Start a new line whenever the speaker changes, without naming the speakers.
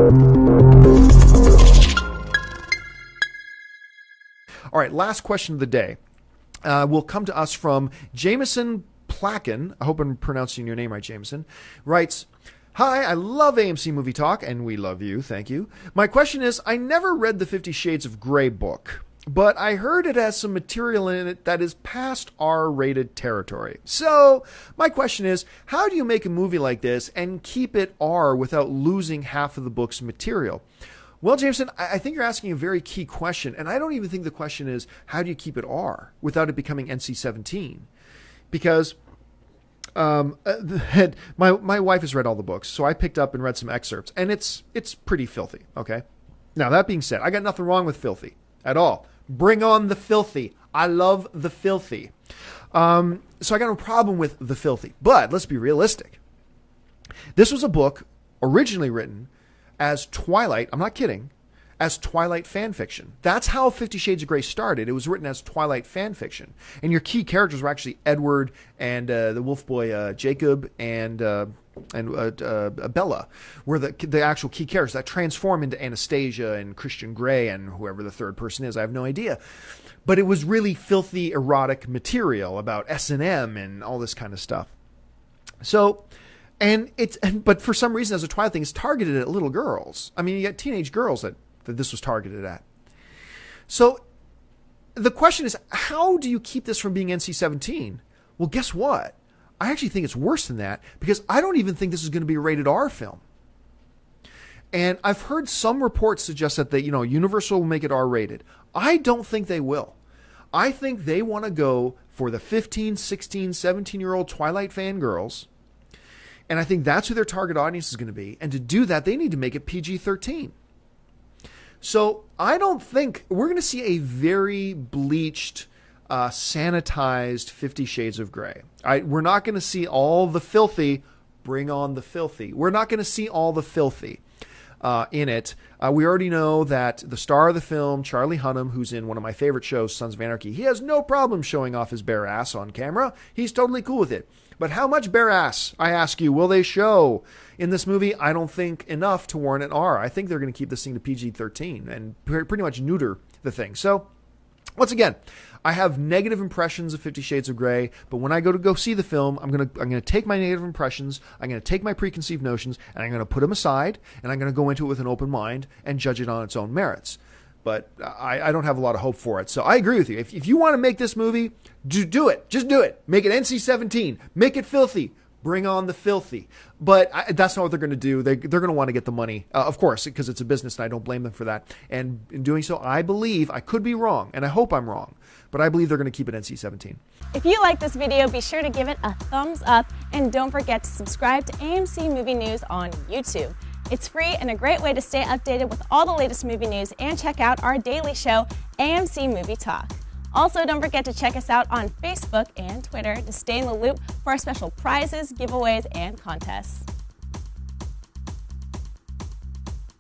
All right, last question of the day will come to us from Jameson Placken. I hope I'm pronouncing your name right, Jameson. Writes, "Hi, I love AMC Movie Talk, and we love you. Thank you. My question is, I never read the 50 Shades of Grey book, but I heard it has some material in it that is past R-rated territory. So my question is, how do you make a movie like this and keep it R without losing half of the book's material?" Well, Jameson, I think you're asking a very key question, and I don't even think the question is, how do you keep it R without it becoming NC-17? Because my wife has read all the books, so I picked up and read some excerpts, and it's pretty filthy, okay? Now, that being said, I got nothing wrong with filthy at all. Bring on the filthy. I love the filthy. So I got no problem with the filthy. But let's be realistic. This was a book originally written as Twilight, I'm not kidding, as Twilight fan fiction. That's how 50 Shades of Grey started. It was written as Twilight fan fiction. And your key characters were actually Edward and the wolf boy Jacob and Bella were the actual key characters that transform into Anastasia and Christian Grey and whoever the third person is. I have no idea. But it was really filthy, erotic material about S&M and all this kind of stuff. So... but for some reason, as a Twilight thing, it's targeted at little girls. I mean, you got teenage girls that this was targeted at. So the question is, how do you keep this from being NC-17? Well, guess what? I actually think it's worse than that, because I don't even think this is going to be a rated R film. And I've heard some reports suggest that Universal will make it R-rated. I don't think they will. I think they want to go for the 15, 16, 17-year-old Twilight fangirls. And I think that's who their target audience is going to be. And to do that, they need to make it PG-13. So I don't think we're going to see a very bleached, sanitized 50 Shades of Grey. We're not going to see all the filthy. Bring on the filthy. We're not going to see all the filthy in it. We already know that the star of the film, Charlie Hunnam, who's in one of my favorite shows, Sons of Anarchy, he has no problem showing off his bare ass on camera. He's totally cool with it. But how much bare ass, I ask you, will they show in this movie? I don't think enough to warrant an R. I think they're going to keep this thing to PG-13 and pretty much neuter the thing. So, once again, I have negative impressions of 50 Shades of Grey, but when I go see the film, I'm going to take my negative impressions, I'm going to take my preconceived notions, and I'm going to put them aside, and I'm going to go into it with an open mind and judge it on its own merits. But I don't have a lot of hope for it. So I agree with you. If you want to make this movie, do it. Just do it. Make it NC-17. Make it filthy. Bring on the filthy. But that's not what they're going to do. They're going to want to get the money, of course, because it's a business, and I don't blame them for that. And in doing so, I believe, I could be wrong, and I hope I'm wrong, but I believe they're going to keep it NC-17.
If you like this video, be sure to give it a thumbs up, and don't forget to subscribe to AMC Movie News on YouTube. It's free and a great way to stay updated with all the latest movie news, and check out our daily show, AMC Movie Talk. Also, don't forget to check us out on Facebook and Twitter to stay in the loop for our special prizes, giveaways, and contests.